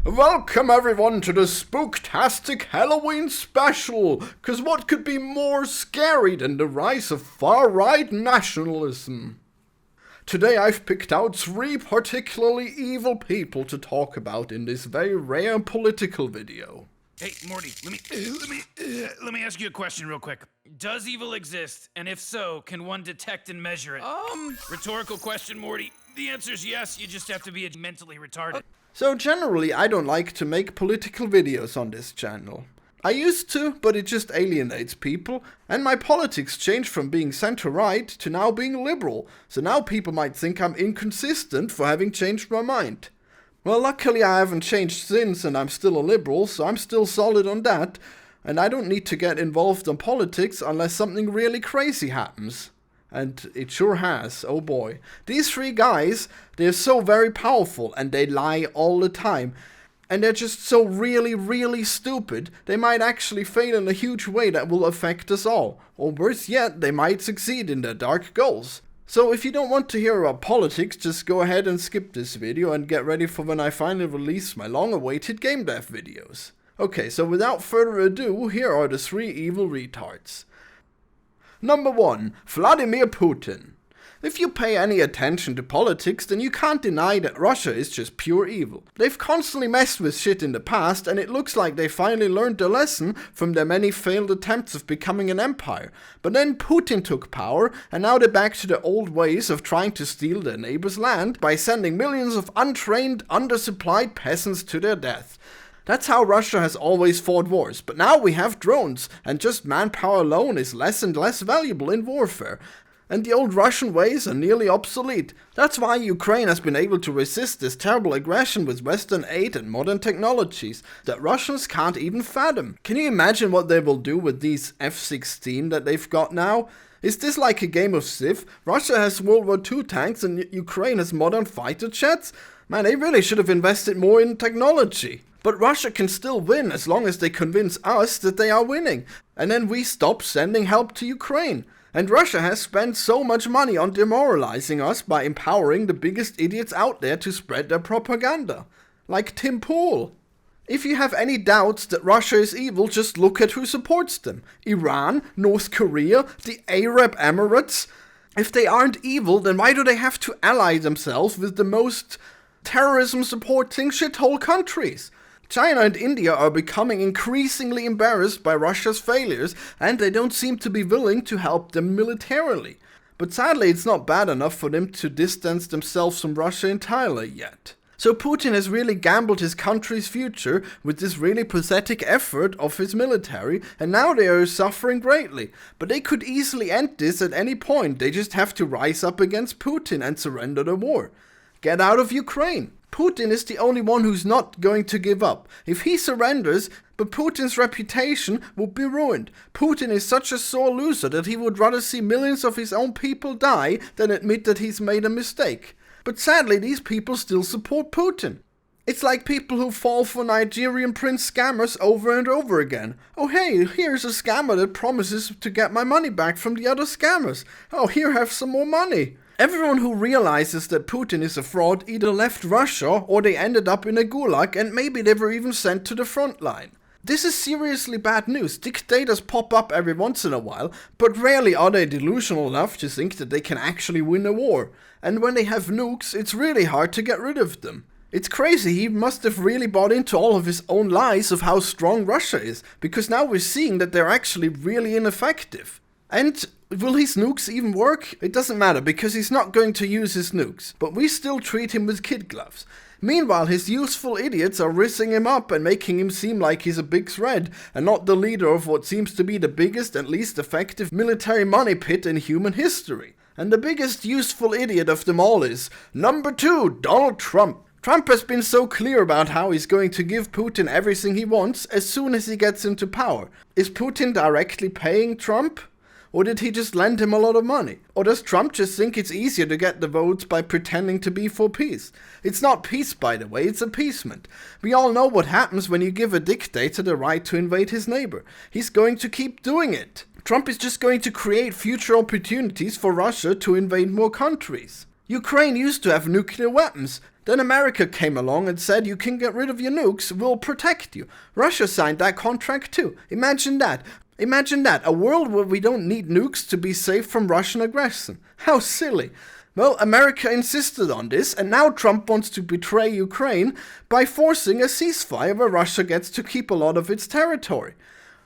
Welcome everyone to the Spooktastic Halloween special, cause what could be more scary than the rise of far-right nationalism? Today I've picked out 3 particularly evil people to talk about in this very rare political video. Hey, Morty, let me ask you a question real quick. Does evil exist? And if so, can one detect and measure it? Rhetorical question, Morty. The answer's yes, you just have to be mentally retarded. So generally I don't like to make political videos on this channel. I used to, but it just alienates people, and my politics changed from being center-right to now being liberal, so now people might think I'm inconsistent for having changed my mind. Well, luckily I haven't changed since and I'm still a liberal, so I'm still solid on that, and I don't need to get involved in politics unless something really crazy happens. And it sure has, oh boy. These 3 guys, they're so very powerful and they lie all the time. And they're just so really stupid, they might actually fail in a huge way that will affect us all. Or worse yet, they might succeed in their dark goals. So if you don't want to hear about politics, just go ahead and skip this video and get ready for when I finally release my long-awaited game dev videos. Okay, so without further ado, here are the 3 evil retards. Number 1. Vladimir Putin. If you pay any attention to politics, then you can't deny that Russia is just pure evil. They've constantly messed with shit in the past, and it looks like they finally learned their lesson from their many failed attempts of becoming an empire. But then Putin took power, and now they're back to their old ways of trying to steal their neighbor's land by sending millions of untrained, undersupplied peasants to their death. That's how Russia has always fought wars, but now we have drones, and just manpower alone is less and less valuable in warfare. And the old Russian ways are nearly obsolete. That's why Ukraine has been able to resist this terrible aggression with Western aid and modern technologies that Russians can't even fathom. Can you imagine what they will do with these F-16 that they've got now? Is this like a game of Civ? Russia has World War II tanks and Ukraine has modern fighter jets? Man, they really should have invested more in technology. But Russia can still win as long as they convince us that they are winning. And then we stop sending help to Ukraine. And Russia has spent so much money on demoralizing us by empowering the biggest idiots out there to spread their propaganda. Like Tim Pool. If you have any doubts that Russia is evil, just look at who supports them. Iran, North Korea, the Arab Emirates. If they aren't evil, then why do they have to ally themselves with the most terrorism-supporting shithole countries? China and India are becoming increasingly embarrassed by Russia's failures, and they don't seem to be willing to help them militarily. But sadly, it's not bad enough for them to distance themselves from Russia entirely yet. So Putin has really gambled his country's future with this really pathetic effort of his military, and now they are suffering greatly. But they could easily end this at any point. They just have to rise up against Putin and surrender the war. Get out of Ukraine. Putin is the only one who's not going to give up. If he surrenders, but Putin's reputation would be ruined. Putin is such a sore loser that he would rather see millions of his own people die than admit that he's made a mistake. But sadly, these people still support Putin. It's like people who fall for Nigerian prince scammers over and over again. Oh hey, here's a scammer that promises to get my money back from the other scammers. Oh, here, have some more money. Everyone who realizes that Putin is a fraud either left Russia or they ended up in a gulag and maybe they were even sent to the front line. This is seriously bad news. Dictators pop up every once in a while, but rarely are they delusional enough to think that they can actually win a war. And when they have nukes, it's really hard to get rid of them. It's crazy, he must have really bought into all of his own lies of how strong Russia is, because now we're seeing that they're actually really ineffective. And will his nukes even work? It doesn't matter, because he's not going to use his nukes, but we still treat him with kid gloves. Meanwhile, his useful idiots are rizzing him up and making him seem like he's a big threat, and not the leader of what seems to be the biggest and least effective military money pit in human history. And the biggest useful idiot of them all is number 2, Donald Trump. Trump has been so clear about how he's going to give Putin everything he wants as soon as he gets into power. Is Putin directly paying Trump? Or did he just lend him a lot of money? Or does Trump just think it's easier to get the votes by pretending to be for peace? It's not peace, by the way, it's appeasement. We all know what happens when you give a dictator the right to invade his neighbor. He's going to keep doing it. Trump is just going to create future opportunities for Russia to invade more countries. Ukraine used to have nuclear weapons. Then America came along and said, you can get rid of your nukes, we'll protect you. Russia signed that contract too. Imagine that. Imagine that, a world where we don't need nukes to be safe from Russian aggression. How silly. Well, America insisted on this, and now Trump wants to betray Ukraine by forcing a ceasefire where Russia gets to keep a lot of its territory.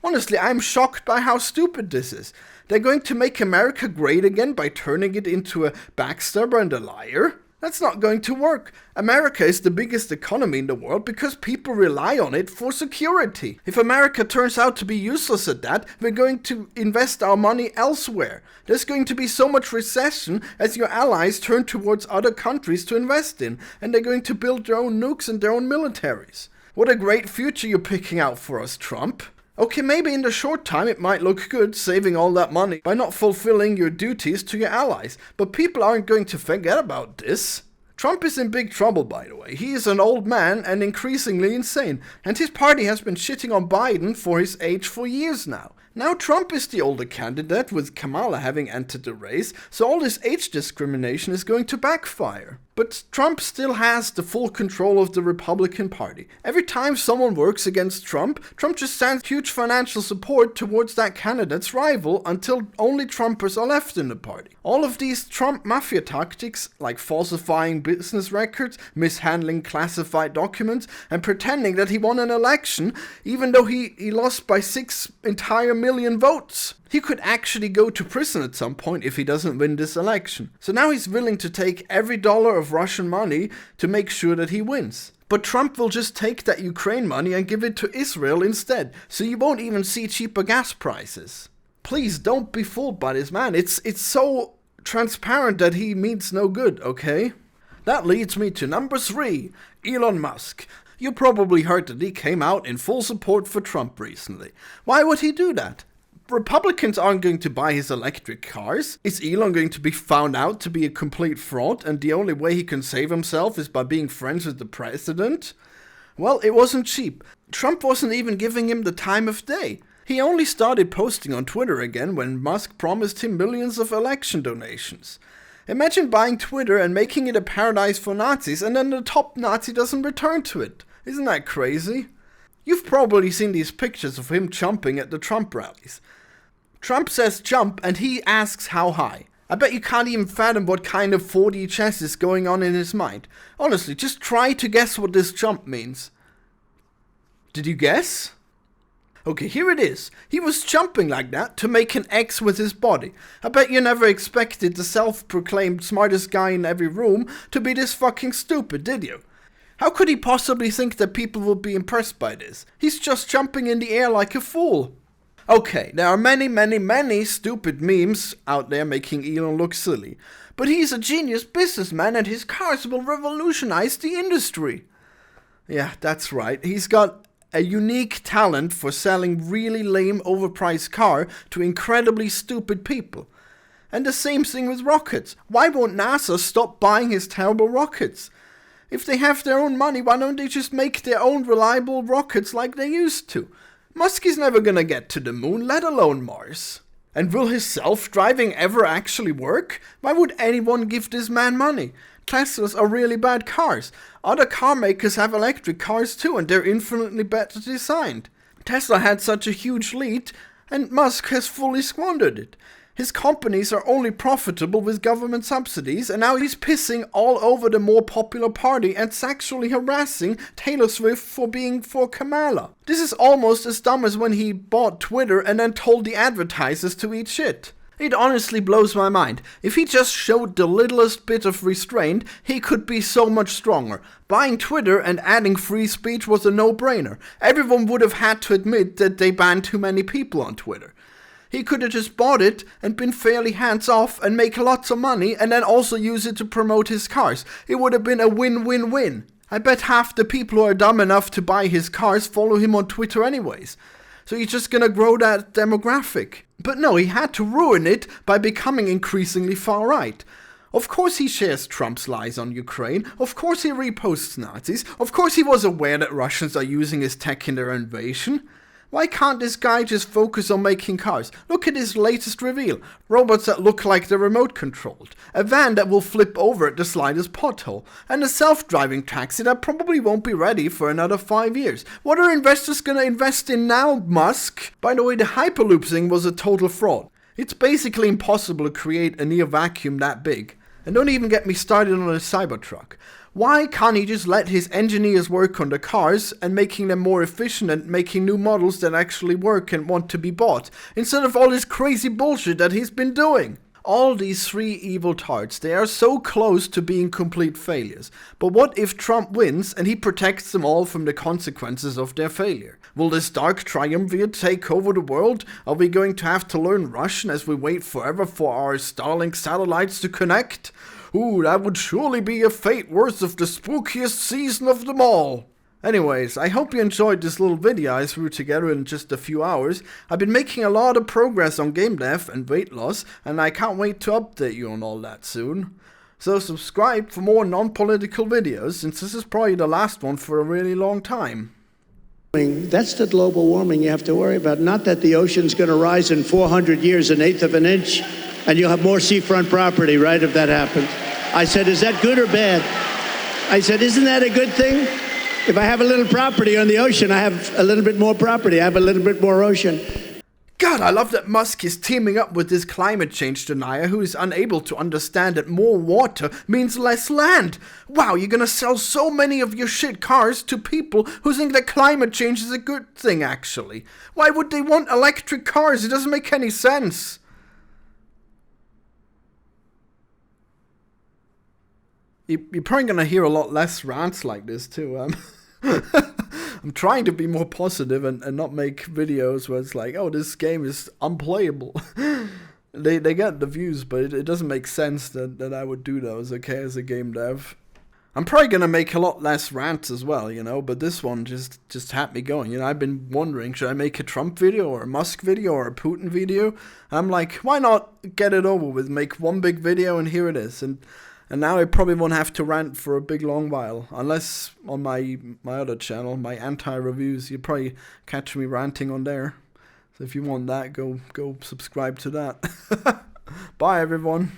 Honestly, I'm shocked by how stupid this is. They're going to make America great again by turning it into a backstabber and a liar? That's not going to work. America is the biggest economy in the world because people rely on it for security. If America turns out to be useless at that, we're going to invest our money elsewhere. There's going to be so much recession as your allies turn towards other countries to invest in, and they're going to build their own nukes and their own militaries. What a great future you're picking out for us, Trump. Okay, maybe in the short time it might look good saving all that money by not fulfilling your duties to your allies, but people aren't going to forget about this. Trump is in big trouble, by the way. He is an old man and increasingly insane, and his party has been shitting on Biden for his age for years now. Now Trump is the older candidate, with Kamala having entered the race, so all this age discrimination is going to backfire. But Trump still has the full control of the Republican Party. Every time someone works against Trump, Trump just sends huge financial support towards that candidate's rival until only Trumpers are left in the party. All of these Trump mafia tactics, like falsifying business records, mishandling classified documents, and pretending that he won an election, even though he lost by 6 entire million votes. He could actually go to prison at some point if he doesn't win this election. So now he's willing to take every dollar of Russian money to make sure that he wins. But Trump will just take that Ukraine money and give it to Israel instead, so you won't even see cheaper gas prices. Please don't be fooled by this man. It's so transparent that he means no good, okay? That leads me to number 3, Elon Musk. You probably heard that he came out in full support for Trump recently. Why would he do that? Republicans aren't going to buy his electric cars. Is Elon going to be found out to be a complete fraud and the only way he can save himself is by being friends with the president? Well, it wasn't cheap. Trump wasn't even giving him the time of day. He only started posting on Twitter again when Musk promised him millions of election donations. Imagine buying Twitter and making it a paradise for Nazis and then the top Nazi doesn't return to it. Isn't that crazy? You've probably seen these pictures of him jumping at the Trump rallies. Trump says jump and he asks how high. I bet you can't even fathom what kind of 4D chess is going on in his mind. Honestly, just try to guess what this jump means. Did you guess? Okay, here it is. He was jumping like that to make an X with his body. I bet you never expected the self-proclaimed smartest guy in every room to be this fucking stupid, did you? How could he possibly think that people would be impressed by this? He's just jumping in the air like a fool. Okay, there are many stupid memes out there making Elon look silly. But he's a genius businessman and his cars will revolutionize the industry. Yeah, that's right. He's got a unique talent for selling really lame overpriced car to incredibly stupid people. And the same thing with rockets. Why won't NASA stop buying his terrible rockets? If they have their own money, why don't they just make their own reliable rockets like they used to? Musk is never gonna get to the moon, let alone Mars. And will his self-driving ever actually work? Why would anyone give this man money? Teslas are really bad cars. Other car makers have electric cars too, and they're infinitely better designed. Tesla had such a huge lead, and Musk has fully squandered it. His companies are only profitable with government subsidies, and now he's pissing all over the more popular party and sexually harassing Taylor Swift for being for Kamala. This is almost as dumb as when he bought Twitter and then told the advertisers to eat shit. It honestly blows my mind. If he just showed the littlest bit of restraint, he could be so much stronger. Buying Twitter and adding free speech was a no-brainer. Everyone would have had to admit that they banned too many people on Twitter. He could have just bought it and been fairly hands-off and make lots of money and then also use it to promote his cars. It would have been a win-win-win. I bet half the people who are dumb enough to buy his cars follow him on Twitter anyways. So he's just gonna grow that demographic. But no, he had to ruin it by becoming increasingly far-right. Of course he shares Trump's lies on Ukraine. Of course he reposts Nazis. Of course he was aware that Russians are using his tech in their invasion. Why can't this guy just focus on making cars? Look at his latest reveal. Robots that look like they're remote controlled. A van that will flip over at the slightest pothole. And a self-driving taxi that probably won't be ready for another 5 years. What are investors gonna invest in now, Musk? By the way, the Hyperloop thing was a total fraud. It's basically impossible to create a near vacuum that big. And don't even get me started on a Cybertruck. Why can't he just let his engineers work on the cars and making them more efficient and making new models that actually work and want to be bought, instead of all this crazy bullshit that he's been doing? All these three evil tarts, they are so close to being complete failures. But what if Trump wins and he protects them all from the consequences of their failure? Will this dark triumvirate take over the world? Are we going to have to learn Russian as we wait forever for our Starlink satellites to connect? Ooh, that would surely be a fate worse of the spookiest season of them all. Anyways, I hope you enjoyed this little video I threw together in just a few hours. I've been making a lot of progress on game dev and weight loss, and I can't wait to update you on all that soon. So subscribe for more non-political videos, since this is probably the last one for a really long time. That's the global warming you have to worry about, not that the ocean's going to rise in 400 years an eighth of an inch, and you'll have more seafront property, right, if that happens. I said, is that good or bad? I said, isn't that a good thing? If I have a little property on the ocean, I have a little bit more property. I have a little bit more ocean. God, I love that Musk is teaming up with this climate change denier who is unable to understand that more water means less land. Wow, you're gonna sell so many of your shit cars to people who think that climate change is a good thing, actually. Why would they want electric cars? It doesn't make any sense. You're probably going to hear a lot less rants like this too. I'm trying to be more positive and not make videos where it's like, oh, this game is unplayable. They get the views, but it doesn't make sense that I would do those, okay, as a game dev. I'm probably going to make a lot less rants as well, you know, but this one just had me going. You know, I've been wondering, should I make a Trump video or a Musk video or a Putin video? I'm like, why not get it over with, make one big video, and here it is. And now I probably won't have to rant for a big long while, unless on my other channel, my anti-reviews, you probably catch me ranting on there. So if you want that, go subscribe to that. Bye everyone.